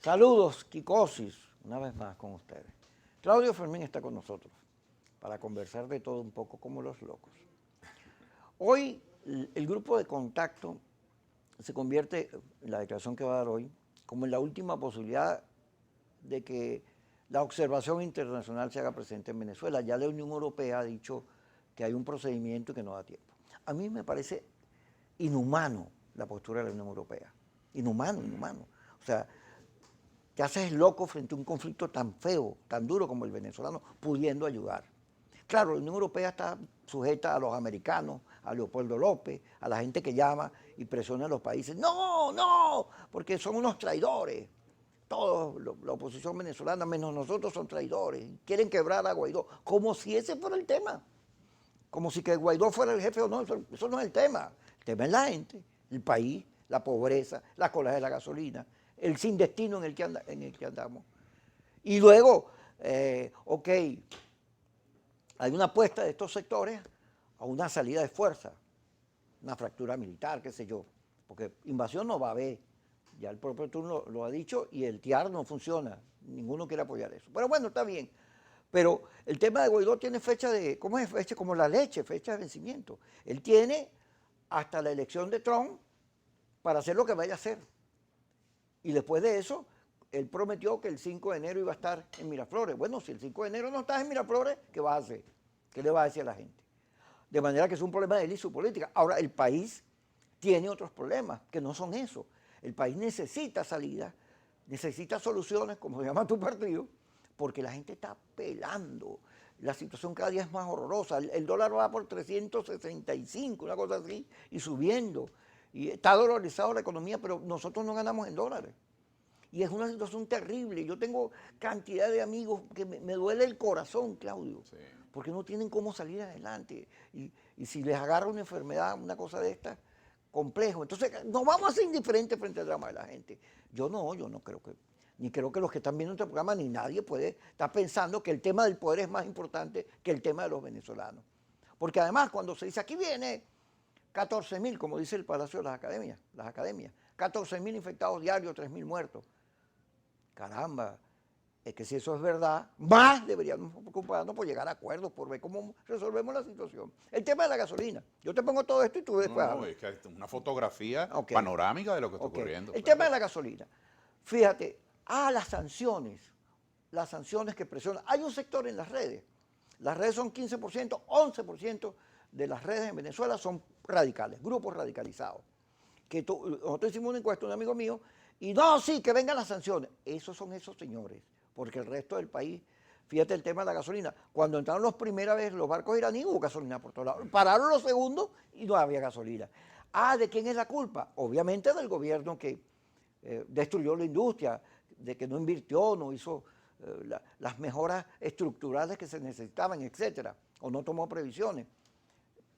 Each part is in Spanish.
Saludos, Kikosis, una vez más con ustedes. Claudio Fermín está con nosotros para conversar de todo un poco como los locos. Hoy el grupo de contacto se convierte, en la declaración que va a dar hoy, como en la última posibilidad de que la observación internacional se haga presente en Venezuela. Ya la Unión Europea ha dicho que hay un procedimiento y que no da tiempo. A mí me parece inhumano la postura de la Unión Europea. Inhumano. O sea, te haces loco frente a un conflicto tan feo, tan duro como el venezolano, pudiendo ayudar. Claro, la Unión Europea está sujeta a los americanos, a Leopoldo López, a la gente que llama y presiona a los países. No, porque son unos traidores. Todos, la oposición venezolana, menos nosotros, son traidores. Quieren quebrar a Guaidó, como si ese fuera el tema. Como si que Guaidó fuera el jefe o no, eso no es el tema. El tema es la gente, el país, la pobreza, las colas de la gasolina, el sin destino en el que andamos. Y luego, ok, hay una apuesta de estos sectores a una salida de fuerza, una fractura militar, qué sé yo, porque invasión no va a haber. Ya el propio turno lo ha dicho y el TIAR no funciona, ninguno quiere apoyar eso. Pero bueno, está bien. Pero el tema de Guaidó tiene fecha de, ¿cómo es? Fecha como la leche, fecha de vencimiento. Él tiene hasta la elección de Trump para hacer lo que vaya a hacer. Y después de eso, él prometió que el 5 de enero iba a estar en Miraflores. Bueno, si el 5 de enero no estás en Miraflores, ¿qué vas a hacer? ¿Qué le vas a decir a la gente? De manera que es un problema de él y su política. Ahora, el país tiene otros problemas que no son eso. El país necesita salida, necesita soluciones, como se llama tu partido, porque la gente está pelando. La situación cada día es más horrorosa. El dólar va por 365, una cosa así, y subiendo. Y está dolarizado la economía, pero nosotros no ganamos en dólares. Y es una situación terrible. Yo tengo cantidad de amigos que me duele el corazón, Claudio, sí, porque no tienen cómo salir adelante. Y si les agarra una enfermedad, una cosa de esta, complejo. Entonces, no vamos a ser indiferentes frente al drama de la gente. Yo no creo que, ni creo que los que están viendo este programa, ni nadie puede estar pensando que el tema del poder es más importante que el tema de los venezolanos. Porque además, cuando se dice, aquí viene 14.000, como dice el Palacio de las Academias, 14.000 infectados diarios, 3.000 muertos. Caramba, es que si eso es verdad, más deberíamos preocuparnos por llegar a acuerdos, por ver cómo resolvemos la situación. El tema de la gasolina. Yo te pongo todo esto y tú después hablas. Es que es una fotografía panorámica de lo que está ocurriendo. El tema de la gasolina. Fíjate, las sanciones que presionan. Hay un sector en las redes. Las redes son 15%, 11% de las redes en Venezuela son radicales, grupos radicalizados. Nosotros hicimos una encuesta, un amigo mío, y no, sí, que vengan las sanciones. Esos son esos señores, porque el resto del país, fíjate el tema de la gasolina, cuando entraron los primeras veces los barcos iraníes hubo gasolina por todos lados. Pararon los segundos y no había gasolina. ¿De quién es la culpa? Obviamente del gobierno que destruyó la industria, de que no invirtió, no hizo las mejoras estructurales que se necesitaban, etcétera, o no tomó previsiones.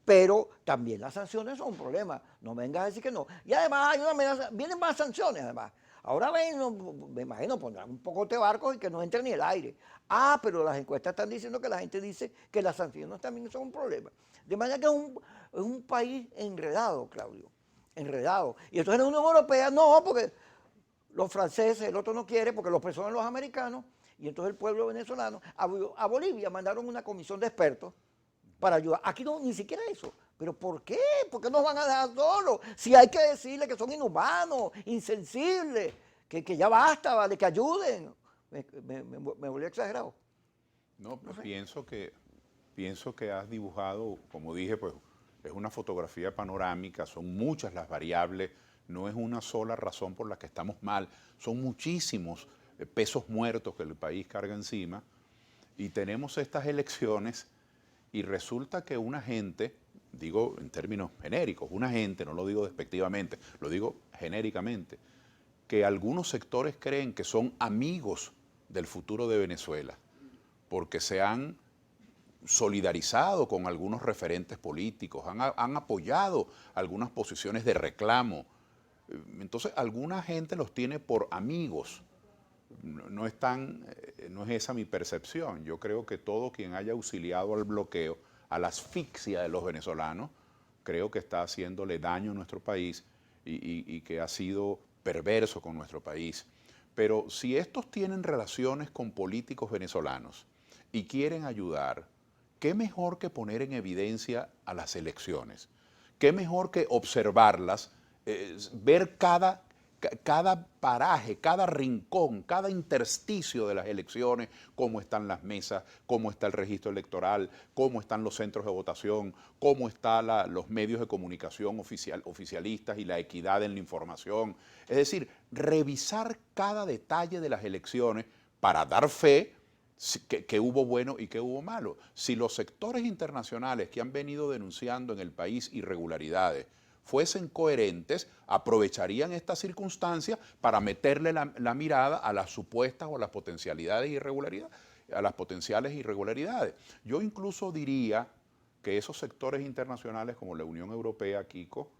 Pero también las sanciones son un problema. No vengas a decir que no. Y además hay una amenaza, vienen más sanciones además. Ahora me imagino, pondrán un poco de barcos y que no entre ni el aire. Pero las encuestas están diciendo que la gente dice que las sanciones también son un problema. De manera que es un país enredado, Claudio. Enredado. Y entonces en la Unión Europea no, porque los franceses, el otro no quiere, porque los presionan los americanos. Y entonces el pueblo venezolano, a Bolivia mandaron una comisión de expertos para ayudar. Aquí no, ni siquiera eso. ¿Pero por qué? ¿Por qué nos van a dejar solos? Si hay que decirle que son inhumanos, insensibles, que ya basta, ¿vale? Que ayuden. Me volví exagerado. No sé. pienso que has dibujado, como dije, pues es una fotografía panorámica, son muchas las variables, no es una sola razón por la que estamos mal, son muchísimos pesos muertos que el país carga encima y tenemos estas elecciones. Y resulta que una gente, digo en términos genéricos, una gente, no lo digo despectivamente, lo digo genéricamente, que algunos sectores creen que son amigos del futuro de Venezuela, porque se han solidarizado con algunos referentes políticos, han apoyado algunas posiciones de reclamo. Entonces, alguna gente los tiene por amigos. No es esa mi percepción. Yo creo que todo quien haya auxiliado al bloqueo, a la asfixia de los venezolanos, creo que está haciéndole daño a nuestro país y que ha sido perverso con nuestro país. Pero si estos tienen relaciones con políticos venezolanos y quieren ayudar, ¿qué mejor que poner en evidencia a las elecciones? ¿Qué mejor que observarlas, ver cada paraje, cada rincón, cada intersticio de las elecciones, cómo están las mesas, cómo está el registro electoral, cómo están los centros de votación, cómo están los medios de comunicación oficialistas y la equidad en la información? Es decir, revisar cada detalle de las elecciones para dar fe que hubo bueno y que hubo malo. Si los sectores internacionales que han venido denunciando en el país irregularidades fuesen coherentes, aprovecharían esta circunstancia para meterle la mirada a las supuestas o a las potencialidades irregularidades, a las potenciales irregularidades. Yo incluso diría que esos sectores internacionales como la Unión Europea, Kiko,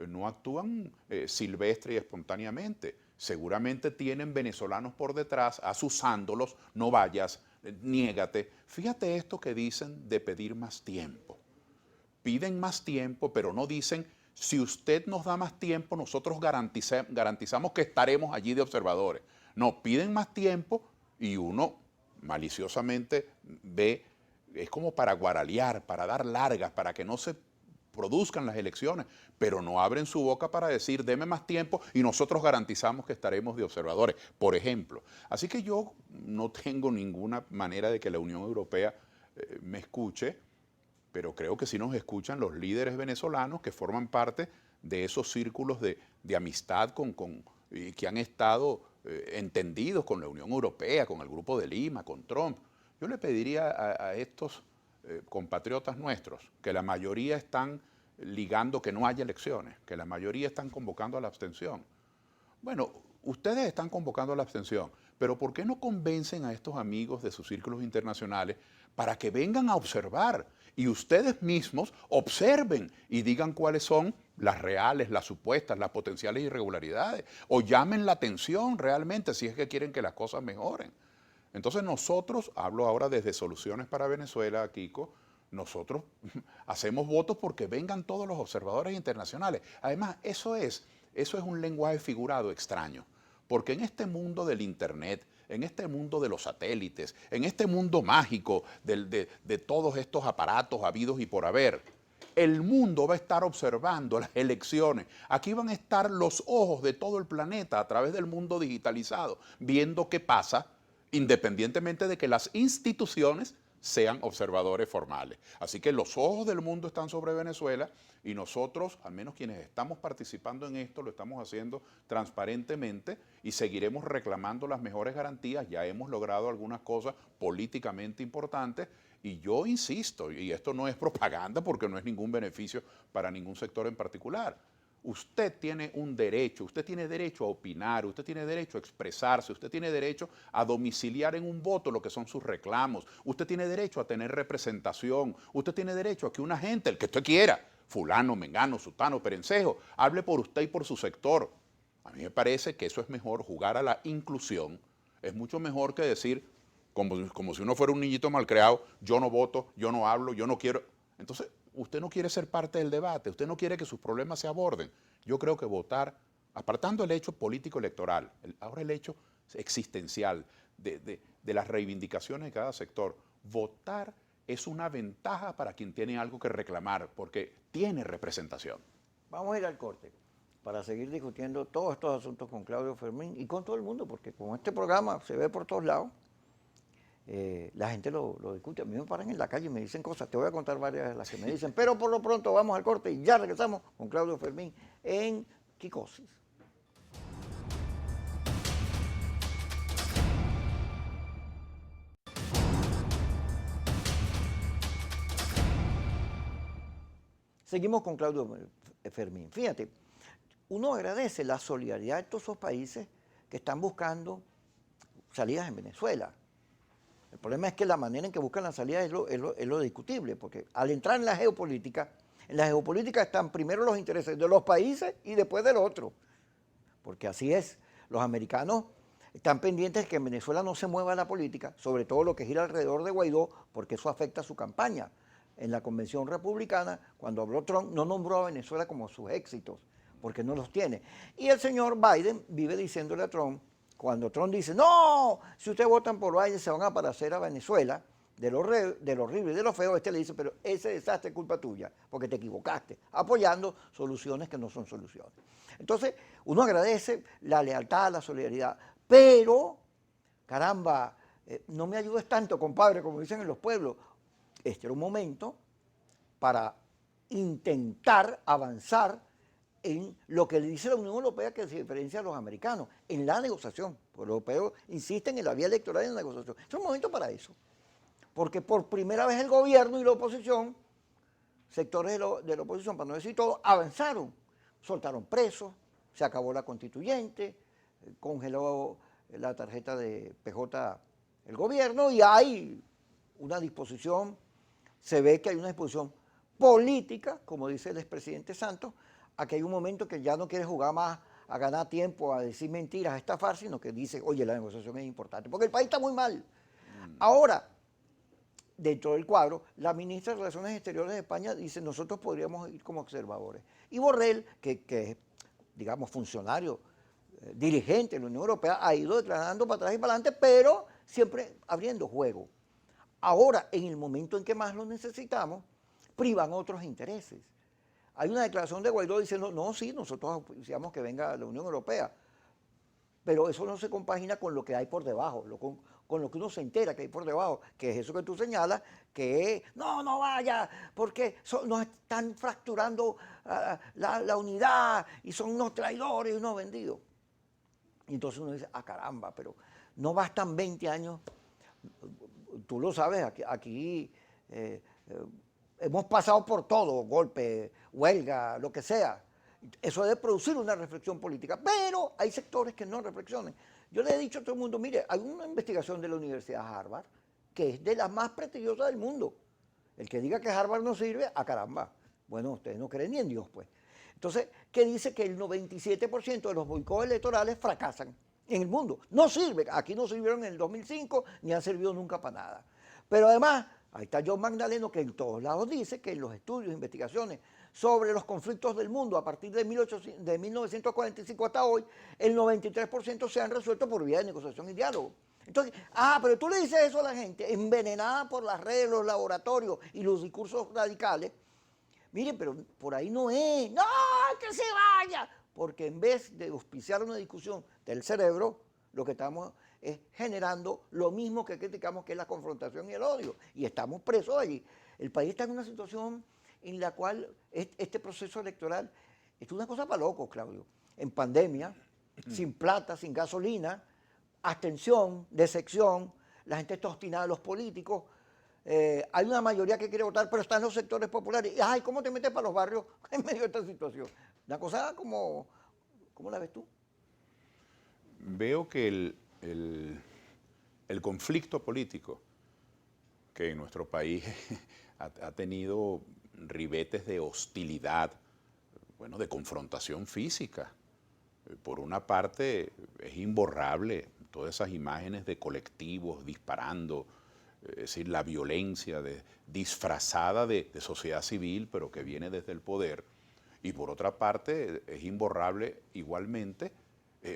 no actúan silvestre y espontáneamente. Seguramente tienen venezolanos por detrás asusándolos, no vayas, niégate. Fíjate esto que dicen de pedir más tiempo. Piden más tiempo, pero no dicen, si usted nos da más tiempo, nosotros garantizamos que estaremos allí de observadores. No, piden más tiempo y uno maliciosamente ve, es como para guaralear, para dar largas, para que no se produzcan las elecciones, pero no abren su boca para decir, deme más tiempo y nosotros garantizamos que estaremos de observadores, por ejemplo. Así que yo no tengo ninguna manera de que la Unión Europea me escuche, pero creo que sí nos escuchan los líderes venezolanos que forman parte de esos círculos de amistad y que han estado entendidos con la Unión Europea, con el Grupo de Lima, con Trump. Yo le pediría a estos compatriotas nuestros, que la mayoría están ligando que no haya elecciones, que la mayoría están convocando a la abstención. Bueno, ustedes están convocando a la abstención, pero ¿por qué no convencen a estos amigos de sus círculos internacionales para que vengan a observar y ustedes mismos observen y digan cuáles son las reales, las supuestas, las potenciales irregularidades, o llamen la atención realmente si es que quieren que las cosas mejoren? Entonces nosotros, hablo ahora desde Soluciones para Venezuela, Kiko, nosotros hacemos votos porque vengan todos los observadores internacionales. Además, eso es un lenguaje figurado extraño, porque en este mundo del Internet, en este mundo de los satélites, en este mundo mágico de todos estos aparatos habidos y por haber, el mundo va a estar observando las elecciones. Aquí van a estar los ojos de todo el planeta a través del mundo digitalizado, viendo qué pasa, independientemente de que las instituciones sean observadores formales. Así que los ojos del mundo están sobre Venezuela y nosotros, al menos quienes estamos participando en esto, lo estamos haciendo transparentemente y seguiremos reclamando las mejores garantías. Ya hemos logrado algunas cosas políticamente importantes y yo insisto, y esto no es propaganda porque no es ningún beneficio para ningún sector en particular. Usted tiene un derecho, usted tiene derecho a opinar, usted tiene derecho a expresarse, usted tiene derecho a domiciliar en un voto lo que son sus reclamos, usted tiene derecho a tener representación, usted tiene derecho a que una gente, el que usted quiera, fulano, mengano, sutano, perencejo, hable por usted y por su sector. A mí me parece que eso es mejor, jugar a la inclusión, es mucho mejor que decir, como si uno fuera un niñito malcriado, yo no voto, yo no hablo, yo no quiero. Entonces, usted no quiere ser parte del debate, usted no quiere que sus problemas se aborden. Yo creo que votar, apartando el hecho político electoral, ahora el hecho existencial de las reivindicaciones de cada sector, votar es una ventaja para quien tiene algo que reclamar, porque tiene representación. Vamos a ir al corte para seguir discutiendo todos estos asuntos con Claudio Fermín y con todo el mundo, porque con este programa se ve por todos lados. La gente lo discute. A mí me paran en la calle y me dicen cosas. Te voy a contar varias de las que me dicen. Pero por lo pronto vamos al corte y ya regresamos con Claudio Fermín en Kikosis. Seguimos con Claudio Fermín. Fíjate, uno agradece la solidaridad de todos esos países que están buscando salidas en Venezuela. El problema es que la manera en que buscan la salida es lo discutible, porque al entrar en la geopolítica están primero los intereses de los países y después del otro. Porque así es, los americanos están pendientes de que en Venezuela no se mueva la política, sobre todo lo que gira alrededor de Guaidó, porque eso afecta a su campaña. En la convención republicana, cuando habló Trump, no nombró a Venezuela como sus éxitos, porque no los tiene. Y el señor Biden vive diciéndole a Trump, cuando Trump dice, no, si ustedes votan por Biden se van a parecer a Venezuela, de lo horrible y de lo feo, le dice, pero ese desastre es culpa tuya, porque te equivocaste, apoyando soluciones que no son soluciones. Entonces, uno agradece la lealtad, la solidaridad, pero, caramba, no me ayudes tanto, compadre, como dicen en los pueblos. Este era un momento para intentar avanzar en lo que le dice la Unión Europea que se diferencia a los americanos, en la negociación. Los europeos insisten en la vía electoral y en la negociación. Es un momento para eso. Porque por primera vez el gobierno y la oposición, sectores de la oposición, para no decir todo, avanzaron. Soltaron presos, se acabó la constituyente, congeló la tarjeta de PJ el gobierno y hay una disposición, se ve que hay una disposición política, como dice el expresidente Santos, a que hay un momento que ya no quiere jugar más a ganar tiempo, a decir mentiras, a estafar, sino que dice, oye, la negociación es importante, porque el país está muy mal. Ahora, dentro del cuadro, la ministra de Relaciones Exteriores de España dice, nosotros podríamos ir como observadores. Y Borrell, que es, digamos, funcionario, dirigente de la Unión Europea, ha ido declarando para atrás y para adelante, pero siempre abriendo juego. Ahora, en el momento en que más lo necesitamos, privan otros intereses. Hay una declaración de Guaidó diciendo, no, sí, nosotros deseamos que venga la Unión Europea, pero eso no se compagina con lo que hay por debajo, con lo que uno se entera que hay por debajo, que es eso que tú señalas, que no vaya, porque nos están fracturando la unidad y son unos traidores y unos vendidos. Y entonces uno dice, caramba, pero no bastan 20 años, tú lo sabes, aquí hemos pasado por todo, golpe, huelga, lo que sea. Eso debe producir una reflexión política, pero hay sectores que no reflexionen. Yo le he dicho a todo el mundo, mire, hay una investigación de la Universidad de Harvard que es de las más prestigiosas del mundo. El que diga que Harvard no sirve, caramba. Bueno, ustedes no creen ni en Dios, pues. Entonces, ¿qué dice? Que el 97% de los boicots electorales fracasan en el mundo. No sirve. Aquí no sirvieron en el 2005 ni han servido nunca para nada. Pero además, ahí está John Magdaleno, que en todos lados dice que en los estudios, investigaciones sobre los conflictos del mundo a partir de 1945 hasta hoy, el 93% se han resuelto por vía de negociación y diálogo. Entonces, pero tú le dices eso a la gente, envenenada por las redes, los laboratorios y los discursos radicales. Miren, pero por ahí no es. ¡No, que se vaya! Porque en vez de auspiciar una discusión del cerebro, lo que estamos es generando lo mismo que criticamos, que es la confrontación y el odio. Y estamos presos allí. El país está en una situación en la cual este proceso electoral es una cosa para locos, Claudio. En pandemia, sin plata, sin gasolina, abstención, decepción, la gente está obstinada a los políticos. Hay una mayoría que quiere votar, pero están los sectores populares. Ay, ¿cómo te metes para los barrios en medio de esta situación? Una cosa como, ¿cómo la ves tú? Veo que el conflicto político que en nuestro país ha tenido ribetes de hostilidad, bueno, de confrontación física. Por una parte, es imborrable todas esas imágenes de colectivos disparando, es decir, la violencia disfrazada de sociedad civil, pero que viene desde el poder. Y por otra parte, es imborrable igualmente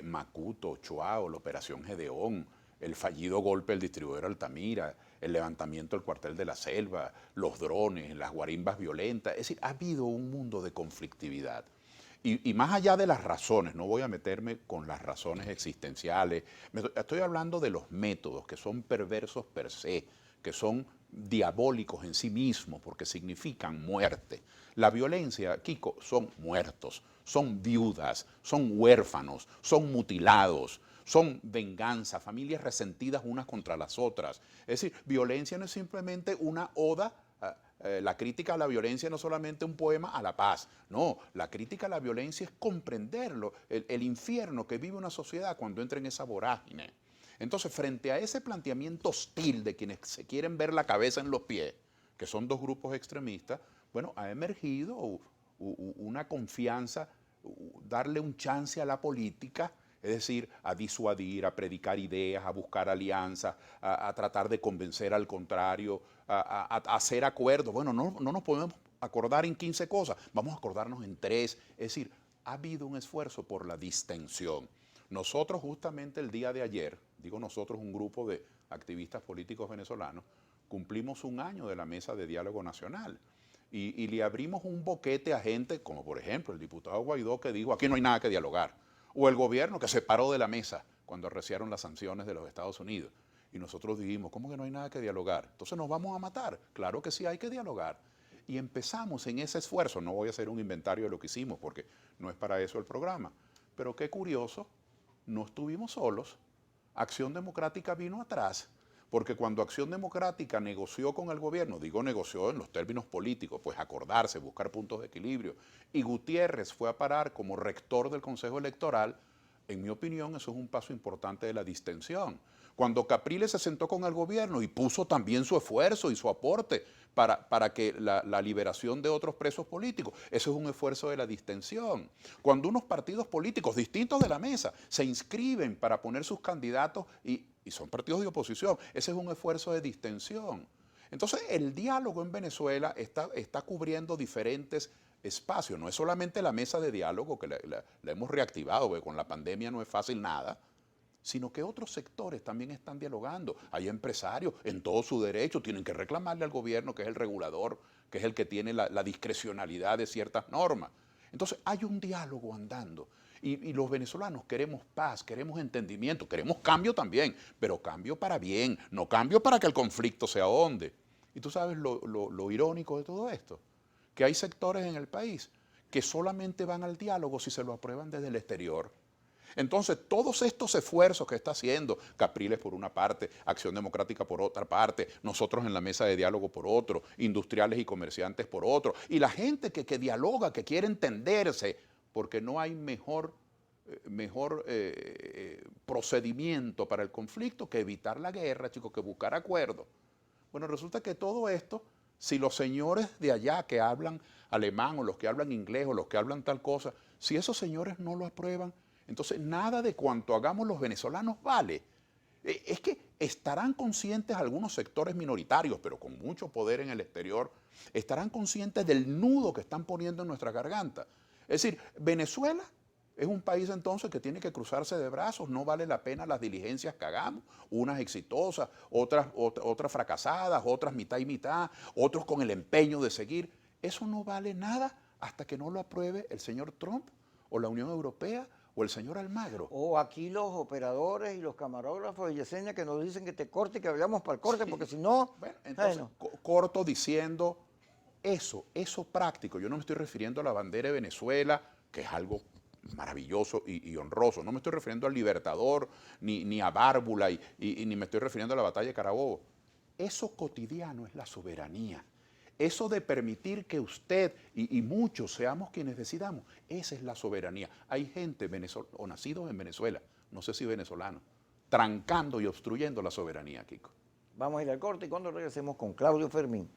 Macuto, Choao, la Operación Gedeón, el fallido golpe del distribuidor Altamira, el levantamiento del cuartel de la Selva, los drones, las guarimbas violentas. Es decir, ha habido un mundo de conflictividad. Y más allá de las razones, no voy a meterme con las razones existenciales, estoy hablando de los métodos que son perversos per se, que son diabólicos en sí mismos porque significan muerte. La violencia, Kiko, son muertos, son viudas, son huérfanos, son mutilados, son venganza, familias resentidas unas contra las otras. Es decir, violencia no es simplemente una oda. La crítica a la violencia no es solamente un poema a la paz, no, la crítica a la violencia es comprenderlo, el infierno que vive una sociedad cuando entra en esa vorágine. Entonces, frente a ese planteamiento hostil de quienes se quieren ver la cabeza en los pies, que son dos grupos extremistas, bueno, ha emergido una confianza, darle un chance a la política, es decir, a disuadir, a predicar ideas, a buscar alianzas, a tratar de convencer al contrario, a hacer acuerdos. Bueno, no nos podemos acordar en 15 cosas, vamos a acordarnos en 3. Es decir, ha habido un esfuerzo por la distensión. Nosotros justamente el día de ayer, digo nosotros, un grupo de activistas políticos venezolanos, cumplimos un año de la Mesa de Diálogo Nacional y le abrimos un boquete a gente como por ejemplo el diputado Guaidó que dijo aquí no hay nada que dialogar, o el gobierno que se paró de la mesa cuando arreciaron las sanciones de los Estados Unidos. Y nosotros dijimos, ¿cómo que no hay nada que dialogar? Entonces nos vamos a matar. Claro que sí hay que dialogar. Y empezamos en ese esfuerzo. No voy a hacer un inventario de lo que hicimos porque no es para eso el programa. Pero qué curioso, no estuvimos solos. Acción Democrática vino atrás, porque cuando Acción Democrática negoció con el gobierno, digo negoció en los términos políticos, pues acordarse, buscar puntos de equilibrio, y Gutiérrez fue a parar como rector del Consejo Electoral, en mi opinión eso es un paso importante de la distensión. Cuando Capriles se sentó con el gobierno y puso también su esfuerzo y su aporte para que la liberación de otros presos políticos, eso es un esfuerzo de la distensión. Cuando unos partidos políticos distintos de la mesa se inscriben para poner sus candidatos y son partidos de oposición, ese es un esfuerzo de distensión. Entonces el diálogo en Venezuela está cubriendo diferentes espacios, no es solamente la mesa de diálogo que la hemos reactivado, porque con la pandemia no es fácil nada, sino que otros sectores también están dialogando. Hay empresarios en todo su derecho, tienen que reclamarle al gobierno, que es el regulador, que es el que tiene la discrecionalidad de ciertas normas. Entonces hay un diálogo andando. Y los venezolanos queremos paz, queremos entendimiento, queremos cambio también, pero cambio para bien, no cambio para que el conflicto se ahonde. Y tú sabes lo irónico de todo esto, que hay sectores en el país que solamente van al diálogo si se lo aprueban desde el exterior. Entonces, todos estos esfuerzos que está haciendo Capriles por una parte, Acción Democrática por otra parte, nosotros en la mesa de diálogo por otro, industriales y comerciantes por otro, y la gente que dialoga, que quiere entenderse, porque no hay mejor procedimiento para el conflicto que evitar la guerra, chicos, que buscar acuerdos. Bueno, resulta que todo esto, si los señores de allá que hablan alemán o los que hablan inglés o los que hablan tal cosa, si esos señores no lo aprueban, entonces nada de cuanto hagamos los venezolanos vale. Es que estarán conscientes algunos sectores minoritarios, pero con mucho poder en el exterior, estarán conscientes del nudo que están poniendo en nuestra garganta. Es decir, Venezuela es un país entonces que tiene que cruzarse de brazos, no vale la pena las diligencias que hagamos, unas exitosas, otras fracasadas, otras mitad y mitad, otros con el empeño de seguir. Eso no vale nada hasta que no lo apruebe el señor Trump o la Unión Europea o el señor Almagro. O aquí los operadores y los camarógrafos de Yesenia que nos dicen que te corte y que vayamos para el corte, sí, porque si no... Bueno, entonces corto diciendo eso práctico. Yo no me estoy refiriendo a la bandera de Venezuela, que es algo maravilloso y honroso. No me estoy refiriendo al Libertador, ni a Bárbula, y ni me estoy refiriendo a la batalla de Carabobo. Eso cotidiano es la soberanía. Eso de permitir que usted y muchos seamos quienes decidamos, esa es la soberanía. Hay gente o nacidos en Venezuela, no sé si venezolanos, trancando y obstruyendo la soberanía, Kiko. Vamos a ir al corte y cuando regresemos con Claudio Fermín.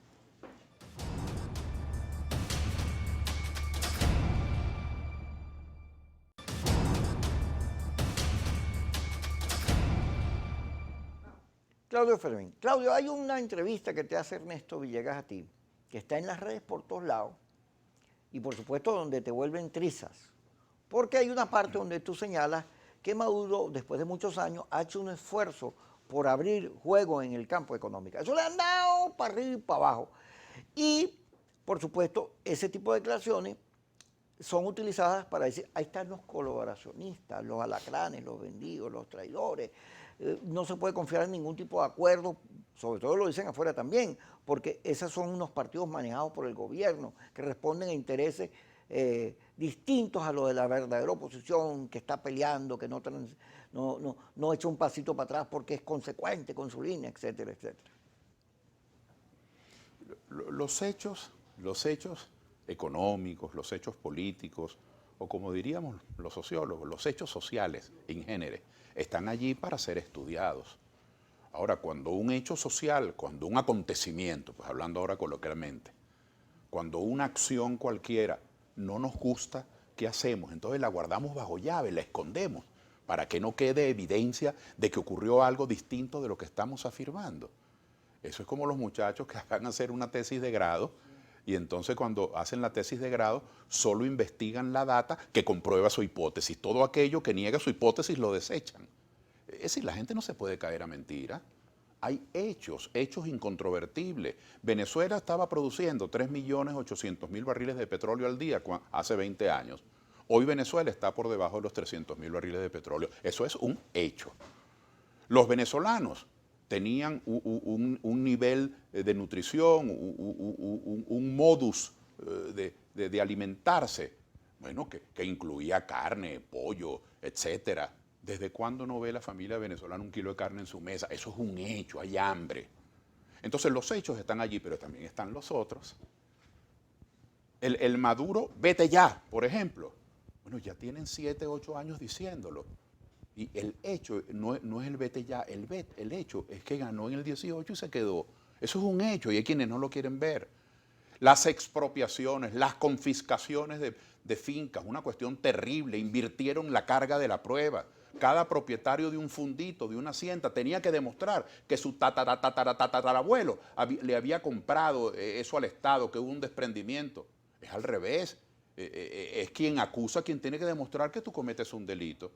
Claudio Fermín. Claudio, hay una entrevista que te hace Ernesto Villegas a ti, que está en las redes por todos lados, y por supuesto donde te vuelven trizas, porque hay una parte donde tú señalas que Maduro, después de muchos años, ha hecho un esfuerzo por abrir juego en el campo económico. Eso le han dado para arriba y para abajo. Y, por supuesto, ese tipo de declaraciones son utilizadas para decir, ahí están los colaboracionistas, los alacranes, los vendidos, los traidores. No se puede confiar en ningún tipo de acuerdo, sobre todo lo dicen afuera también, porque esos son unos partidos manejados por el gobierno, que responden a intereses distintos a los de la verdadera oposición, que está peleando, que no echa un pasito para atrás porque es consecuente con su línea, etcétera, etcétera. Los hechos económicos, los hechos políticos, o como diríamos los sociólogos, los hechos sociales in genere, están allí para ser estudiados. Ahora, cuando un hecho social, cuando un acontecimiento, pues hablando ahora coloquialmente, cuando una acción cualquiera no nos gusta, ¿qué hacemos? Entonces la guardamos bajo llave, la escondemos, para que no quede evidencia de que ocurrió algo distinto de lo que estamos afirmando. Eso es como los muchachos que van a hacer una tesis de grado Y entonces cuando hacen la tesis de grado, solo investigan la data que comprueba su hipótesis. Todo aquello que niega su hipótesis lo desechan. Es decir, la gente no se puede caer a mentira. Hay hechos incontrovertibles. Venezuela estaba produciendo 3.800.000 barriles de petróleo al día hace 20 años. Hoy Venezuela está por debajo de los 300.000 barriles de petróleo. Eso es un hecho. Los venezolanos tenían un nivel de nutrición, un modus de alimentarse, bueno, que incluía carne, pollo, etcétera. ¿Desde cuándo no ve la familia venezolana un kilo de carne en su mesa? Eso es un hecho, hay hambre. Entonces los hechos están allí, pero también están los otros. El Maduro, vete ya, por ejemplo. Bueno, ya tienen 7, 8 años diciéndolo. Y el hecho no es el vete ya, el hecho es que ganó en el 18 y se quedó. Eso es un hecho y hay quienes no lo quieren ver. Las expropiaciones, las confiscaciones de fincas, una cuestión terrible, invirtieron la carga de la prueba. Cada propietario de un fundito, de una hacienda, tenía que demostrar que su tatarabuelo le había comprado eso al Estado, que hubo un desprendimiento. Es al revés. Es quien acusa, quien tiene que demostrar que tú cometes un delito.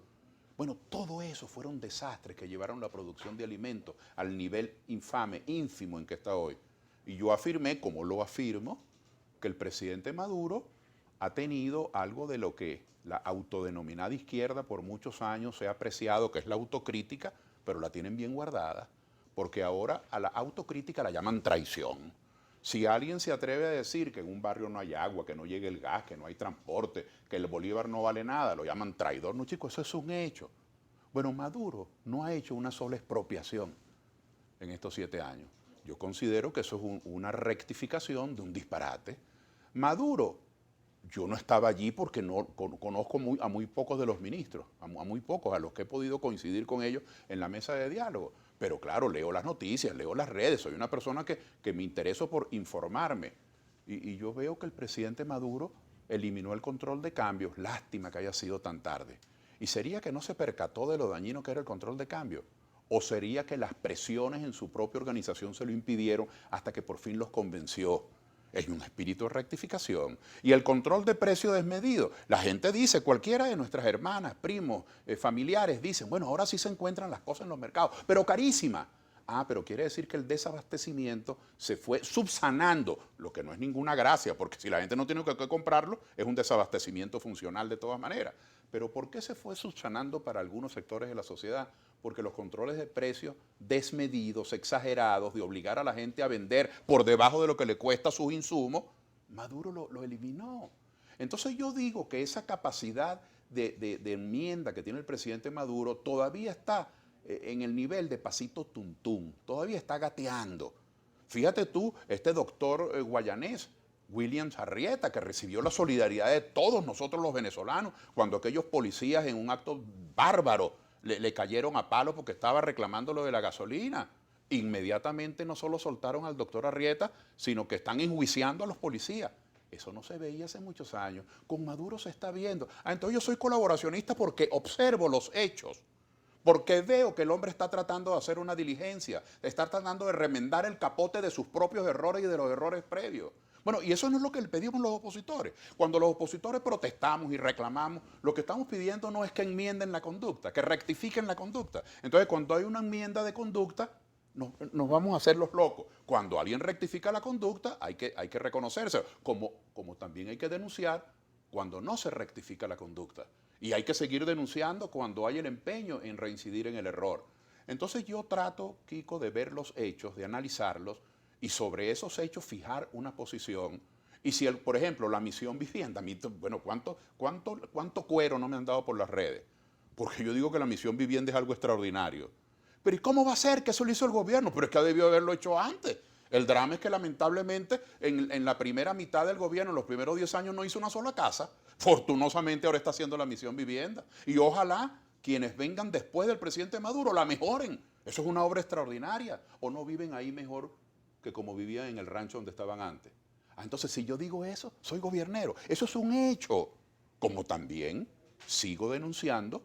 Bueno, todo eso fueron desastres que llevaron la producción de alimentos al nivel infame, ínfimo en que está hoy. Y yo afirmé, como lo afirmo, que el presidente Maduro ha tenido algo de lo que la autodenominada izquierda por muchos años se ha apreciado, que es la autocrítica, pero la tienen bien guardada, porque ahora a la autocrítica la llaman traición. Si alguien se atreve a decir que en un barrio no hay agua, que no llegue el gas, que no hay transporte, que el bolívar no vale nada, lo llaman traidor. No, chicos, eso es un hecho. Bueno, Maduro no ha hecho una sola expropiación en estos 7 años. Yo considero que eso es una rectificación de un disparate. Maduro, yo no estaba allí porque no conozco a muy pocos de los ministros, a muy pocos, a los que he podido coincidir con ellos en la mesa de diálogo. Pero claro, leo las noticias, leo las redes, soy una persona que me intereso por informarme. Y yo veo que el presidente Maduro eliminó el control de cambios. Lástima que haya sido tan tarde. ¿Y sería que no se percató de lo dañino que era el control de cambios? ¿O sería que las presiones en su propia organización se lo impidieron hasta que por fin los convenció? Hay un espíritu de rectificación. Y el control de precio desmedido. La gente dice, cualquiera de nuestras hermanas, primos, familiares, dicen, bueno, ahora sí se encuentran las cosas en los mercados, pero carísimas. Ah, pero quiere decir que el desabastecimiento se fue subsanando, lo que no es ninguna gracia, porque si la gente no tiene que comprarlo, es un desabastecimiento funcional de todas maneras. Pero ¿por qué se fue subsanando para algunos sectores de la sociedad? Porque los controles de precios desmedidos, exagerados, de obligar a la gente a vender por debajo de lo que le cuesta sus insumos, Maduro lo eliminó. Entonces yo digo que esa capacidad de enmienda que tiene el presidente Maduro todavía está en el nivel de pasito tuntún, todavía está gateando. Fíjate tú, este doctor guayanés, Williams Arrieta, que recibió la solidaridad de todos nosotros los venezolanos, cuando aquellos policías en un acto bárbaro le cayeron a palo porque estaba reclamando lo de la gasolina. Inmediatamente no solo soltaron al doctor Arrieta, sino que están enjuiciando a los policías. Eso no se veía hace muchos años. Con Maduro se está viendo. Entonces yo soy colaboracionista porque observo los hechos. Porque veo que el hombre está tratando de hacer una diligencia, está tratando de remendar el capote de sus propios errores y de los errores previos. Bueno, y eso no es lo que le pedimos los opositores. Cuando los opositores protestamos y reclamamos, lo que estamos pidiendo no es que enmienden la conducta, que rectifiquen la conducta. Entonces, cuando hay una enmienda de conducta, nos vamos a hacer los locos. Cuando alguien rectifica la conducta, hay que reconocerse, como también hay que denunciar cuando no se rectifica la conducta. Y hay que seguir denunciando cuando hay el empeño en reincidir en el error. Entonces yo trato, Kiko, de ver los hechos, de analizarlos y sobre esos hechos fijar una posición. Y si, por ejemplo, la misión vivienda, bueno, ¿cuánto cuero no me han dado por las redes? Porque yo digo que la misión vivienda es algo extraordinario. Pero ¿y cómo va a ser que eso lo hizo el gobierno? Pero es que debió haberlo hecho antes. El drama es que lamentablemente en la primera mitad del gobierno, en los primeros 10 años, no hizo una sola casa. Fortunosamente ahora está haciendo la misión vivienda. Y ojalá quienes vengan después del presidente Maduro la mejoren. Eso es una obra extraordinaria. ¿O no viven ahí mejor que como vivían en el rancho donde estaban antes? Entonces, si yo digo eso, soy gobernero. Eso es un hecho. Como también sigo denunciando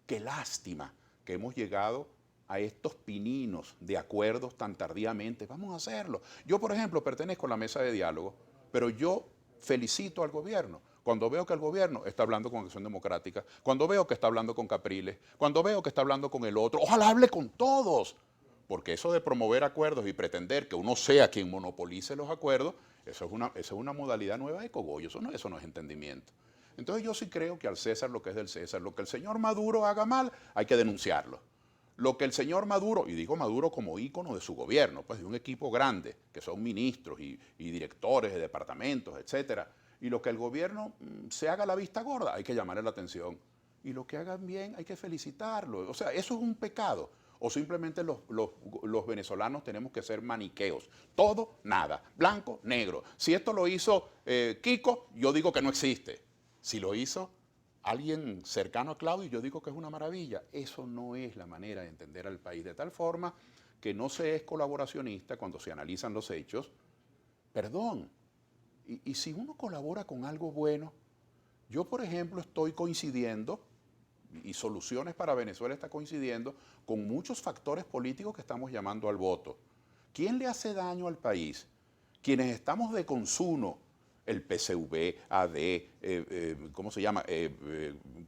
qué lástima que hemos llegado a estos pininos de acuerdos tan tardíamente. Vamos a hacerlo. Yo, por ejemplo, pertenezco a la mesa de diálogo Pero yo felicito al gobierno cuando veo que el gobierno está hablando con Acción Democrática, cuando veo que está hablando con Capriles, cuando veo que está hablando con el otro. Ojalá hable con todos, porque eso de promover acuerdos y pretender que uno sea quien monopolice los acuerdos, eso es una modalidad nueva de cogollo, eso no es entendimiento. Entonces yo sí creo que al César lo que es del César, lo que el señor Maduro haga mal, hay que denunciarlo. Lo que el señor Maduro, y digo Maduro como ícono de su gobierno, pues de un equipo grande, que son ministros y directores de departamentos, etcétera, y lo que el gobierno se haga la vista gorda, hay que llamarle la atención. Y lo que hagan bien, hay que felicitarlo. O sea, eso es un pecado. O simplemente los venezolanos tenemos que ser maniqueos. Todo, nada. Blanco, negro. Si esto lo hizo Kiko, yo digo que no existe. Si lo hizo alguien cercano a Claudio, yo digo que es una maravilla. Eso no es la manera de entender al país, de tal forma que no se es colaboracionista cuando se analizan los hechos. Perdón. Y si uno colabora con algo bueno, yo por ejemplo estoy coincidiendo, y Soluciones para Venezuela está coincidiendo, con muchos factores políticos que estamos llamando al voto. ¿Quién le hace daño al país? Quienes estamos de consumo, el PCV, AD, ¿cómo se llama?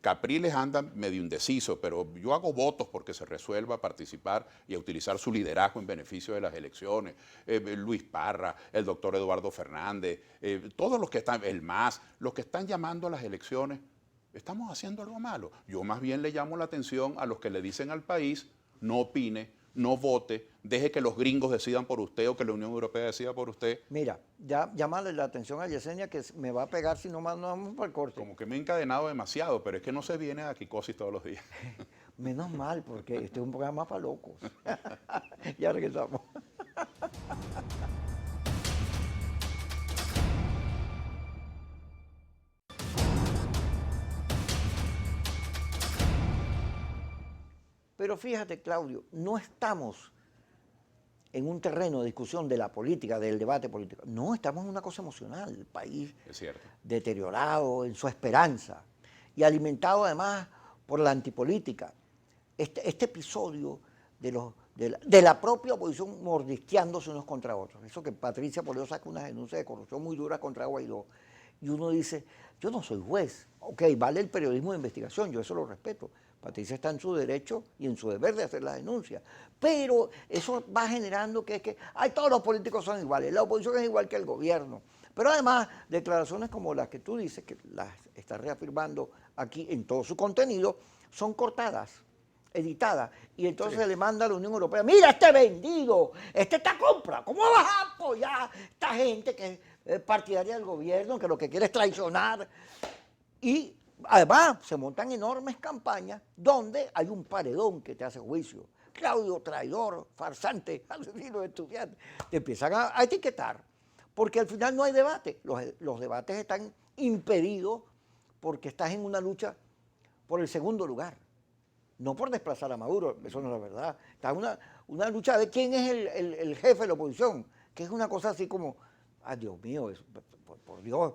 Capriles anda medio indeciso, pero yo hago votos porque se resuelva a participar y a utilizar su liderazgo en beneficio de las elecciones. Luis Parra, el doctor Eduardo Fernández, todos los que están, el MAS, los que están llamando a las elecciones, ¿estamos haciendo algo malo? Yo más bien le llamo la atención a los que le dicen al país, no opine, no vote, deje que los gringos decidan por usted o que la Unión Europea decida por usted. Mira, ya llámale la atención a Yesenia que me va a pegar si no más no vamos para el corte. Como que me he encadenado demasiado, pero es que no se viene a Kikosis todos los días. Menos mal, porque este es un programa para locos. Ya regresamos. Pero fíjate, Claudio, no estamos en un terreno de discusión de la política, del debate político. No, estamos en una cosa emocional. El país Es cierto. deteriorado en su esperanza y alimentado además por la antipolítica. Este episodio de la propia oposición mordisqueándose unos contra otros. Eso que Patricia Poleo saca unas denuncias de corrupción muy duras contra Guaidó. Y uno dice, yo no soy juez. Ok, vale el periodismo de investigación, yo eso lo respeto. Patricia está en su derecho y en su deber de hacer las denuncias. Pero eso va generando que todos los políticos son iguales, la oposición es igual que el gobierno. Pero además, declaraciones como las que tú dices, que las estás reafirmando aquí en todo su contenido, son cortadas, editadas. Y entonces se le manda a la Unión Europea, mira este vendido, este está compra, ¿cómo vas a apoyar a esta gente que es partidaria del gobierno, que lo que quiere es traicionar? Y además se montan enormes campañas donde hay un paredón que te hace juicio. Claudio, traidor, farsante, asesino de estudiantes. Te empiezan a etiquetar, porque al final no hay debate. Los debates están impedidos porque estás en una lucha por el segundo lugar, no por desplazar a Maduro, eso no es la verdad. Está en una lucha de quién es el jefe de la oposición, que es una cosa así como, ay Dios mío, por Dios.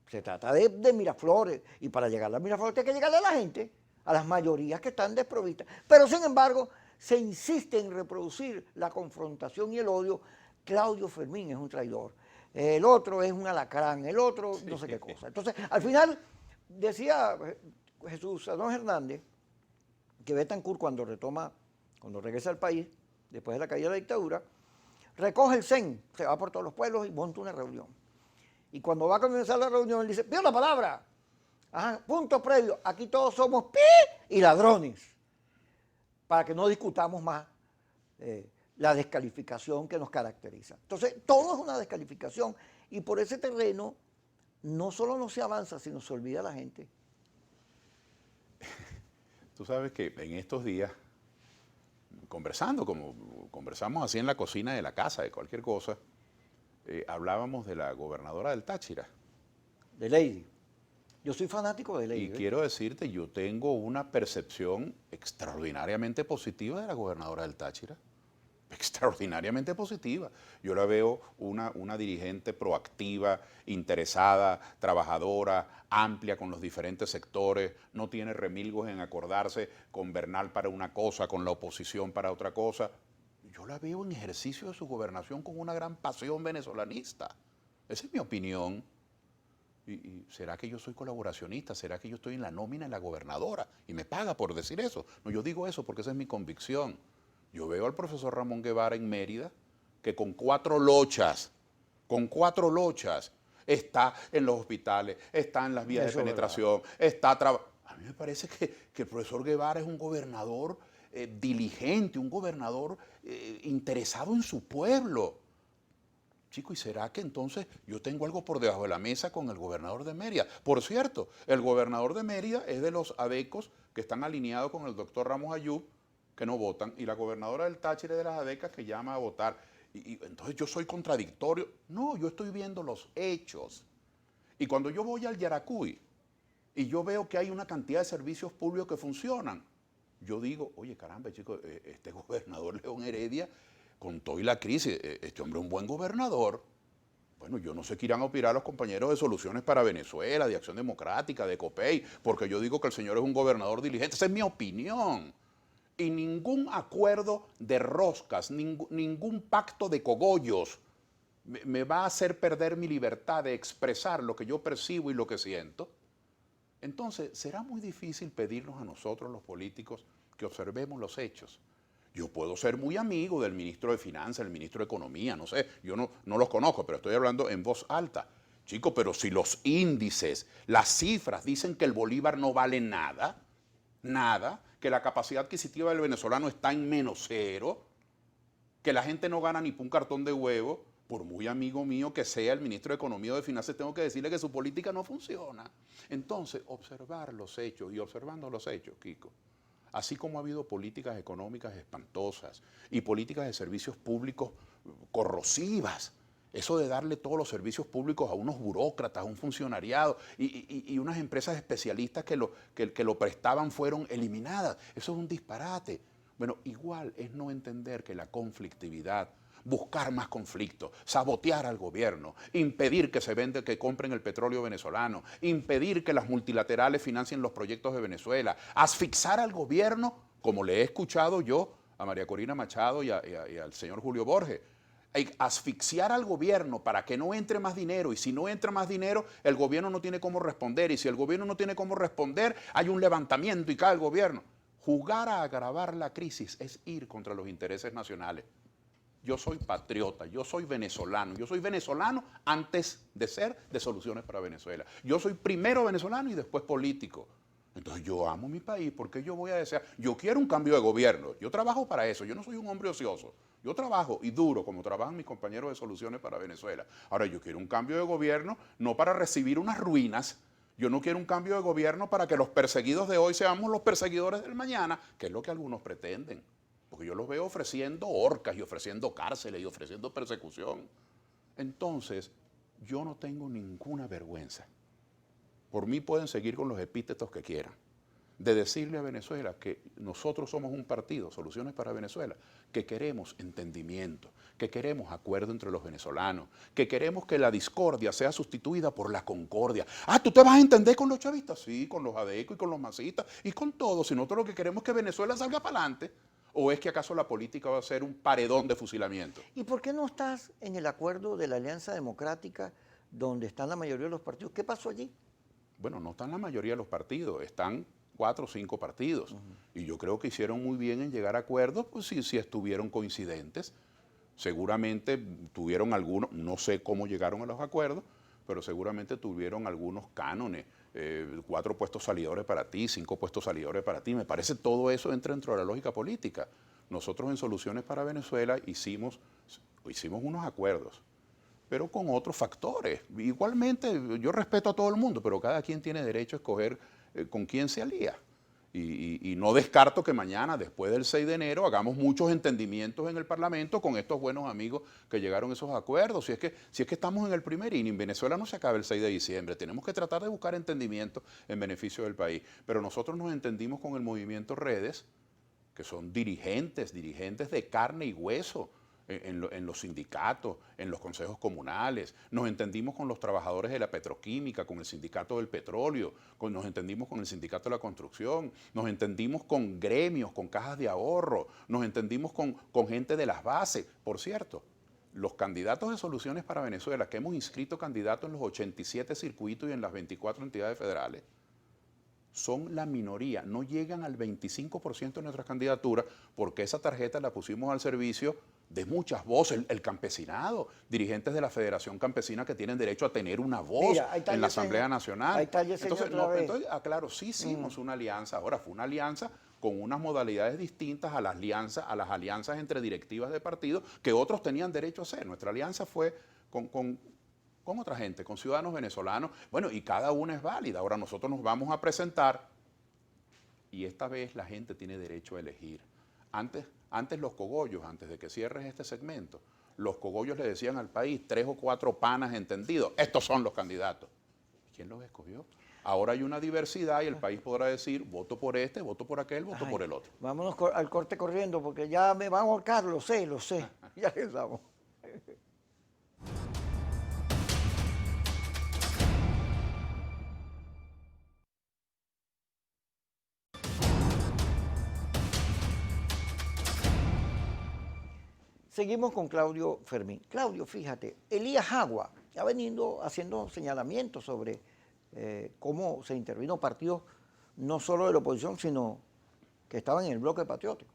Se trata de Miraflores, y para llegar a las Miraflores hay que llegarle a la gente, a las mayorías que están desprovistas. Pero sin embargo, se insiste en reproducir la confrontación y el odio. Claudio Fermín es un traidor, el otro es un alacrán, el otro no sé qué cosa. Entonces, al final, decía Jesús Adón Hernández, que Betancourt cuando regresa al país, después de la caída de la dictadura, recoge el CEN, se va por todos los pueblos y monta una reunión. Y cuando va a comenzar la reunión, él dice, pido la palabra. Ajá, punto previo, aquí todos somos pi y ladrones. Para que no discutamos más la descalificación que nos caracteriza. Entonces, todo es una descalificación. Y por ese terreno, no solo no se avanza, sino se olvida la gente. Tú sabes que en estos días, conversando, como conversamos así en la cocina de la casa, de cualquier cosa, hablábamos de la gobernadora del Táchira. De Lady. Yo soy fanático de Lady. Y quiero decirte, yo tengo una percepción extraordinariamente positiva de la gobernadora del Táchira. Extraordinariamente positiva. Yo la veo una dirigente proactiva, interesada, trabajadora, amplia con los diferentes sectores, no tiene remilgos en acordarse con Bernal para una cosa, con la oposición para otra cosa. Yo la veo en ejercicio de su gobernación con una gran pasión venezolanista. Esa es mi opinión. ¿Y será que yo soy colaboracionista? ¿Será que yo estoy en la nómina de la gobernadora y me paga por decir eso? No, yo digo eso porque esa es mi convicción. Yo veo al profesor Ramón Guevara en Mérida que con 4 lochas, está en los hospitales, está en las vías de penetración, está trabajando. A mí me parece que el profesor Guevara es un gobernador diligente, un gobernador interesado en su pueblo. Chico, ¿y será que entonces yo tengo algo por debajo de la mesa con el gobernador de Mérida? Por cierto, el gobernador de Mérida es de los adecos que están alineados con el doctor Ramos Ayub, que no votan, y la gobernadora del Táchira es de las adecas que llama a votar. Y entonces yo soy contradictorio. No, yo estoy viendo los hechos. Y cuando yo voy al Yaracuy y yo veo que hay una cantidad de servicios públicos que funcionan, yo digo, oye, caramba, chico, este gobernador León Heredia, con toda la crisis, este hombre es un buen gobernador. Bueno, yo no sé qué irán a opinar los compañeros de Soluciones para Venezuela, de Acción Democrática, de COPEI, porque yo digo que el señor es un gobernador diligente. Esa es mi opinión. Y ningún acuerdo de roscas, ningún pacto de cogollos me va a hacer perder mi libertad de expresar lo que yo percibo y lo que siento. Entonces, será muy difícil pedirnos a nosotros los políticos que observemos los hechos. Yo puedo ser muy amigo del ministro de Finanzas, del ministro de Economía, no sé, yo no los conozco, pero estoy hablando en voz alta. Chico, pero si los índices, las cifras dicen que el bolívar no vale nada, que la capacidad adquisitiva del venezolano está en -0, que la gente no gana ni por un cartón de huevo, por muy amigo mío que sea el ministro de Economía o de Finanzas, tengo que decirle que su política no funciona. Entonces, observar los hechos y observando los hechos, Kiko, así como ha habido políticas económicas espantosas y políticas de servicios públicos corrosivas, eso de darle todos los servicios públicos a unos burócratas, a un funcionariado y unas empresas especialistas que lo prestaban fueron eliminadas, eso es un disparate. Bueno, igual es no entender que la conflictividad, buscar más conflictos, sabotear al gobierno, impedir que compren el petróleo venezolano, impedir que las multilaterales financien los proyectos de Venezuela, asfixiar al gobierno, como le he escuchado yo a María Corina Machado y al señor Julio Borges, asfixiar al gobierno para que no entre más dinero, y si no entra más dinero, el gobierno no tiene cómo responder, y si el gobierno no tiene cómo responder, hay un levantamiento y cae el gobierno. Jugar a agravar la crisis es ir contra los intereses nacionales. Yo soy patriota, yo soy venezolano antes de ser de Soluciones para Venezuela. Yo soy primero venezolano y después político. Entonces yo amo mi país, porque yo voy a desear, yo quiero un cambio de gobierno, yo trabajo para eso, yo no soy un hombre ocioso, yo trabajo y duro como trabajan mis compañeros de Soluciones para Venezuela. Ahora yo quiero un cambio de gobierno no para recibir unas ruinas, yo no quiero un cambio de gobierno para que los perseguidos de hoy seamos los perseguidores del mañana, que es lo que algunos pretenden. Porque yo los veo ofreciendo horcas y ofreciendo cárceles y ofreciendo persecución. Entonces, yo no tengo ninguna vergüenza. Por mí pueden seguir con los epítetos que quieran. De decirle a Venezuela que nosotros somos un partido, Soluciones para Venezuela, que queremos entendimiento, que queremos acuerdo entre los venezolanos, que queremos que la discordia sea sustituida por la concordia. Ah, ¿tú te vas a entender con los chavistas? Sí, con los adecos y con los masistas y con todos. Si nosotros lo que queremos es que Venezuela salga para adelante. ¿O es que acaso la política va a ser un paredón de fusilamiento? ¿Y por qué no estás en el acuerdo de la Alianza Democrática donde están la mayoría de los partidos? ¿Qué pasó allí? Bueno, no están la mayoría de los partidos, están 4 o 5 partidos. Y yo creo que hicieron muy bien en llegar a acuerdos, pues sí estuvieron coincidentes. Seguramente tuvieron algunos, no sé cómo llegaron a los acuerdos, pero seguramente tuvieron algunos cánones, 4 puestos salidores para ti, 5 puestos salidores para ti. Me parece todo eso entra dentro de la lógica política. Nosotros en Soluciones para Venezuela hicimos unos acuerdos, pero con otros factores. Igualmente, yo respeto a todo el mundo, pero cada quien tiene derecho a escoger con quién se alía. Y no descarto que mañana, después del 6 de enero, hagamos muchos entendimientos en el Parlamento con estos buenos amigos que llegaron a esos acuerdos. Si es que estamos en el primer inning, Venezuela no se acaba el 6 de diciembre, tenemos que tratar de buscar entendimientos en beneficio del país. Pero nosotros nos entendimos con el movimiento Redes, que son dirigentes de carne y hueso, en los sindicatos, en los consejos comunales, nos entendimos con los trabajadores de la petroquímica, con el sindicato del petróleo, nos entendimos con el sindicato de la construcción, nos entendimos con gremios, con cajas de ahorro, nos entendimos con gente de las bases. Por cierto, los candidatos de Soluciones para Venezuela, que hemos inscrito candidatos en los 87 circuitos y en las 24 entidades federales, son la minoría, no llegan al 25% de nuestras candidaturas, porque esa tarjeta la pusimos al servicio de muchas voces, el campesinado, dirigentes de la Federación Campesina que tienen derecho a tener una voz. Mira, en la Asamblea Nacional. Ahí está el señor entonces, claro, sí hicimos una alianza, ahora fue una alianza con unas modalidades distintas a las alianzas entre directivas de partidos que otros tenían derecho a hacer. Nuestra alianza fue con otra gente, con ciudadanos venezolanos, bueno, y cada una es válida. Ahora nosotros nos vamos a presentar y esta vez la gente tiene derecho a elegir. Antes los cogollos, antes de que cierres este segmento, los cogollos le decían al país 3 o 4 panas entendidos, estos son los candidatos. ¿Quién los escogió? Ahora hay una diversidad y el país podrá decir, voto por este, voto por aquel, voto por el otro. Vámonos al corte corriendo porque ya me van a ahorcar, lo sé. Ya regresamos. Seguimos con Claudio Fermín. Claudio, fíjate, Elías Agua ha venido haciendo señalamientos sobre cómo se intervino partidos no solo de la oposición, sino que estaban en el bloque patriótico.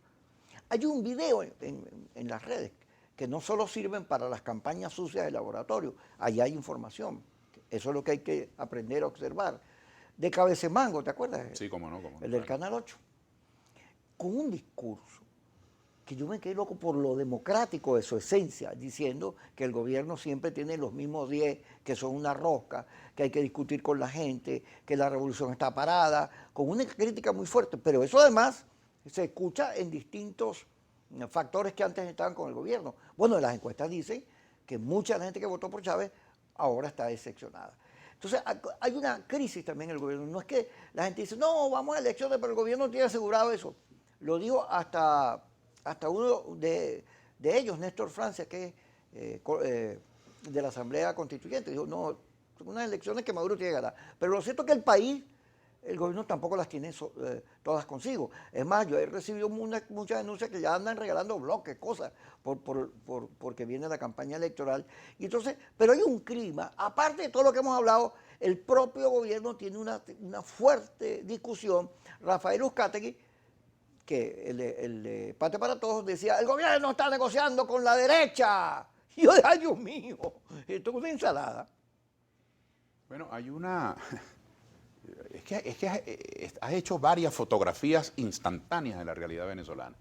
Hay un video en las redes que no solo sirven para las campañas sucias de laboratorio, ahí hay información. Eso es lo que hay que aprender a observar. De Cabecemango, ¿te acuerdas? Sí, cómo no. El del Canal 8. Con un discurso que yo me quedé loco por lo democrático de su esencia, diciendo que el gobierno siempre tiene los mismos 10, que son una rosca, que hay que discutir con la gente, que la revolución está parada, con una crítica muy fuerte. Pero eso además se escucha en distintos factores que antes estaban con el gobierno. Bueno, las encuestas dicen que mucha gente que votó por Chávez ahora está decepcionada. Entonces hay una crisis también en el gobierno. No es que la gente dice, no, vamos a elecciones, pero el gobierno tiene asegurado eso. Lo digo hasta uno de ellos, Néstor Francia, que es de la Asamblea Constituyente, dijo, no, son unas elecciones que Maduro tiene que ganar. Pero lo cierto es que el país, el gobierno tampoco las tiene todas consigo. Es más, yo he recibido muchas denuncias que ya andan regalando bloques, cosas, porque viene la campaña electoral. Y entonces, pero hay un clima, aparte de todo lo que hemos hablado, el propio gobierno tiene una fuerte discusión. Rafael Uzcategui, que el de Patria para Todos decía, el gobierno está negociando con la derecha. Y yo, ay Dios mío, esto es una ensalada. Bueno, hay una... Es que has hecho varias fotografías instantáneas de la realidad venezolana.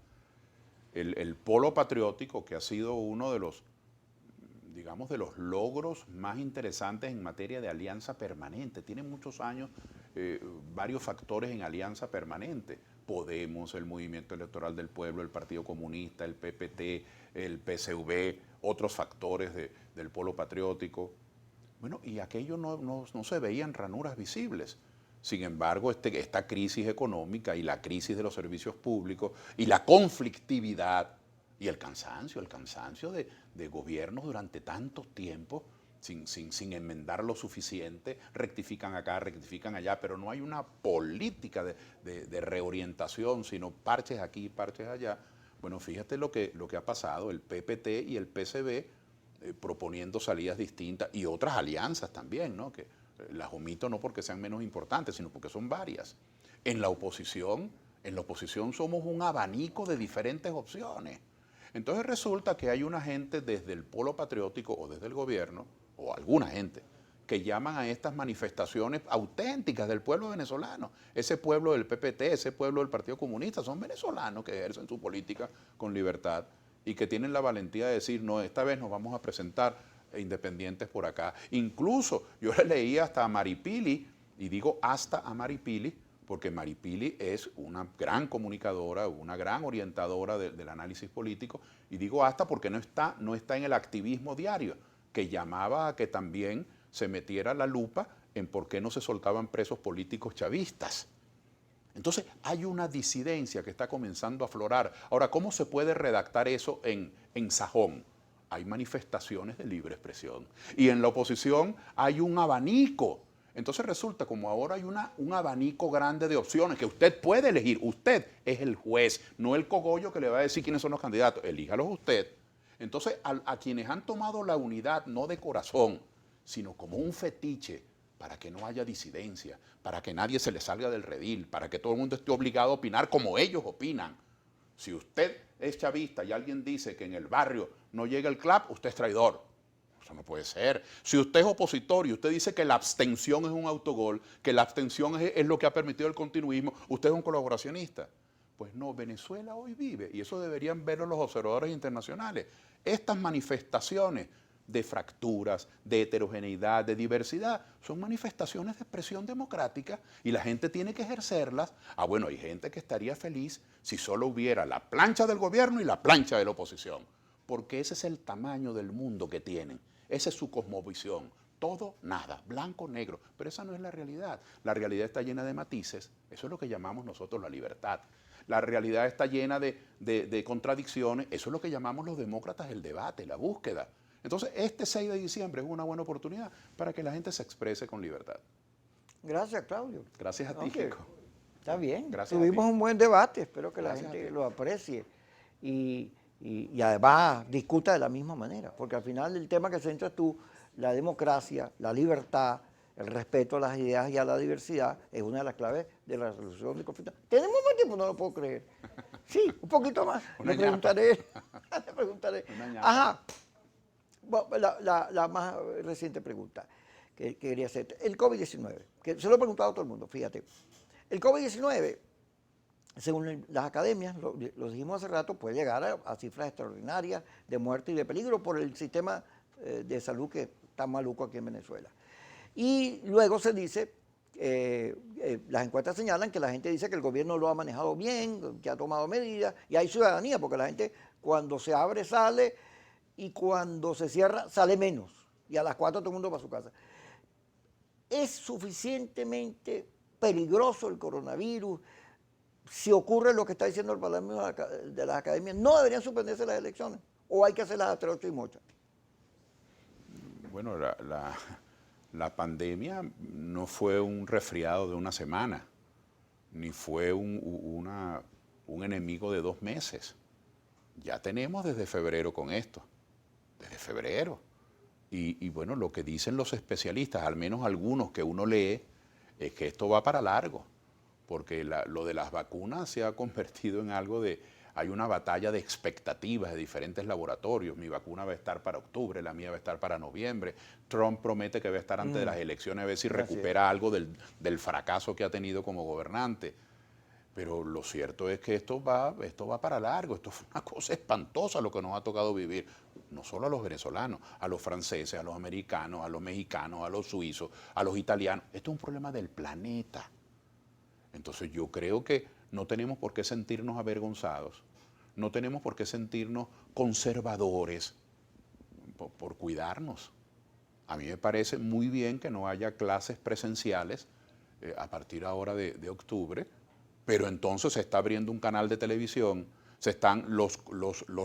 El polo patriótico, que ha sido uno de los, digamos, de los logros más interesantes en materia de alianza permanente. Tiene muchos años, varios factores en alianza permanente. Podemos, el Movimiento Electoral del Pueblo, el Partido Comunista, el PPT, el PSV, otros factores del polo patriótico. Bueno, y aquello no se veían ranuras visibles. Sin embargo, esta crisis económica y la crisis de los servicios públicos y la conflictividad y el cansancio de gobiernos durante tanto tiempo, sin enmendar lo suficiente, rectifican acá, rectifican allá, pero no hay una política de reorientación, sino parches aquí, parches allá. Bueno, fíjate lo que ha pasado, el PPT y el PCB proponiendo salidas distintas y otras alianzas también, ¿no? Que las omito no porque sean menos importantes, sino porque son varias. En la oposición somos un abanico de diferentes opciones. Entonces resulta que hay una gente desde el polo patriótico o desde el gobierno, o alguna gente, que llaman a estas manifestaciones auténticas del pueblo venezolano. Ese pueblo del PPT, ese pueblo del Partido Comunista, son venezolanos que ejercen su política con libertad y que tienen la valentía de decir, no, esta vez nos vamos a presentar independientes por acá. Incluso yo le leí hasta a Maripili, y digo hasta a Maripili, porque Maripili es una gran comunicadora, una gran orientadora del análisis político, y digo hasta porque no está en el activismo diario, que llamaba a que también se metiera la lupa en por qué no se soltaban presos políticos chavistas. Entonces hay una disidencia que está comenzando a aflorar. Ahora, ¿cómo se puede redactar eso en sajón? Hay manifestaciones de libre expresión. Y en la oposición hay un abanico. Entonces resulta como ahora hay un abanico grande de opciones que usted puede elegir. Usted es el juez, no el cogollo que le va a decir quiénes son los candidatos. Elíjalos usted. Entonces, a quienes han tomado la unidad no de corazón, sino como un fetiche, para que no haya disidencia, para que nadie se le salga del redil, para que todo el mundo esté obligado a opinar como ellos opinan. Si usted es chavista y alguien dice que en el barrio no llega el CLAP, usted es traidor. Eso no puede ser. Si usted es opositor y usted dice que la abstención es un autogol, que la abstención es lo que ha permitido el continuismo, usted es un colaboracionista. Pues no, Venezuela hoy vive, y eso deberían verlo los observadores internacionales, estas manifestaciones de fracturas, de heterogeneidad, de diversidad, son manifestaciones de expresión democrática y la gente tiene que ejercerlas. Ah, bueno, hay gente que estaría feliz si solo hubiera la plancha del gobierno y la plancha de la oposición, porque ese es el tamaño del mundo que tienen, esa es su cosmovisión. Todo, nada, blanco, negro, pero esa no es la realidad. La realidad está llena de matices, eso es lo que llamamos nosotros la libertad. La realidad está llena de contradicciones, eso es lo que llamamos los demócratas el debate, la búsqueda. Entonces, este 6 de diciembre es una buena oportunidad para que la gente se exprese con libertad. Gracias, Claudio. Gracias a ti, Okay. Kiko. Está bien. Gracias Tuvimos un buen debate, espero que Gracias la gente lo aprecie y además discuta de la misma manera, porque al final el tema que centras tú, la democracia, la libertad, el respeto a las ideas y a la diversidad, es una de las claves de la resolución de conflictos. ¿Tenemos más tiempo? No lo puedo creer. Sí, un poquito más. Le preguntaré. Le preguntaré. Ajá. Bueno, la más reciente pregunta que quería hacer. El COVID-19, que se lo he preguntado a todo el mundo, fíjate. El COVID-19, según las academias, lo dijimos hace rato, puede llegar a cifras extraordinarias de muerte y de peligro por el sistema de salud que está maluco aquí en Venezuela. Y luego se dice, las encuestas señalan que la gente dice que el gobierno lo ha manejado bien, que ha tomado medidas, y hay ciudadanía, porque la gente cuando se abre sale, y cuando se cierra sale menos, y a las 4 todo el mundo va a su casa. ¿Es suficientemente peligroso el coronavirus? Si ocurre lo que está diciendo el Parlamento de las academias, ¿no deberían suspenderse las elecciones? ¿O hay que hacerlas a 3, 8 y mocha? Bueno, la pandemia no fue un resfriado de una semana, ni fue un enemigo de 2 meses. Ya tenemos desde febrero con esto, desde febrero. Y bueno, lo que dicen los especialistas, al menos algunos que uno lee, es que esto va para largo, porque lo de las vacunas se ha convertido en algo de... Hay una batalla de expectativas de diferentes laboratorios. Mi vacuna va a estar para octubre, la mía va a estar para noviembre. Trump promete que va a estar antes de las elecciones a ver si recupera algo del fracaso que ha tenido como gobernante. Pero lo cierto es que esto va para largo. Esto fue una cosa espantosa lo que nos ha tocado vivir. No solo a los venezolanos, a los franceses, a los americanos, a los mexicanos, a los suizos, a los italianos. Esto es un problema del planeta. Entonces yo creo que no tenemos por qué sentirnos avergonzados, no tenemos por qué sentirnos conservadores por cuidarnos. A mí me parece muy bien que no haya clases presenciales a partir ahora de octubre, pero entonces se está abriendo un canal de televisión, se están los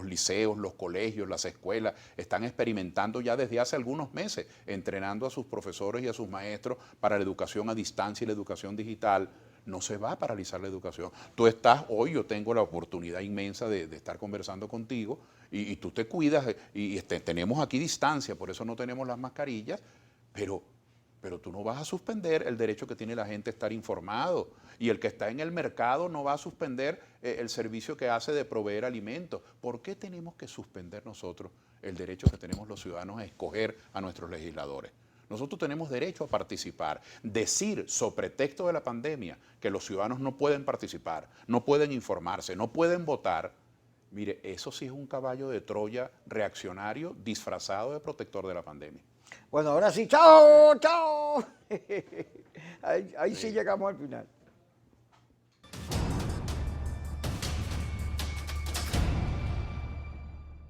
liceos, los colegios, las escuelas, están experimentando ya desde hace algunos meses, entrenando a sus profesores y a sus maestros para la educación a distancia y la educación digital. No se va a paralizar la educación. Tú estás, hoy yo tengo la oportunidad inmensa de estar conversando contigo y tú te cuidas y tenemos aquí distancia, por eso no tenemos las mascarillas, pero tú no vas a suspender el derecho que tiene la gente a estar informado, y el que está en el mercado no va a suspender el servicio que hace de proveer alimentos. ¿Por qué tenemos que suspender nosotros el derecho que tenemos los ciudadanos a escoger a nuestros legisladores? Nosotros tenemos derecho a participar. Decir, sobre pretexto de la pandemia, que los ciudadanos no pueden participar, no pueden informarse, no pueden votar, mire, eso sí es un caballo de Troya reaccionario disfrazado de protector de la pandemia. Bueno, ahora sí, chao, chao. Ahí sí llegamos al final.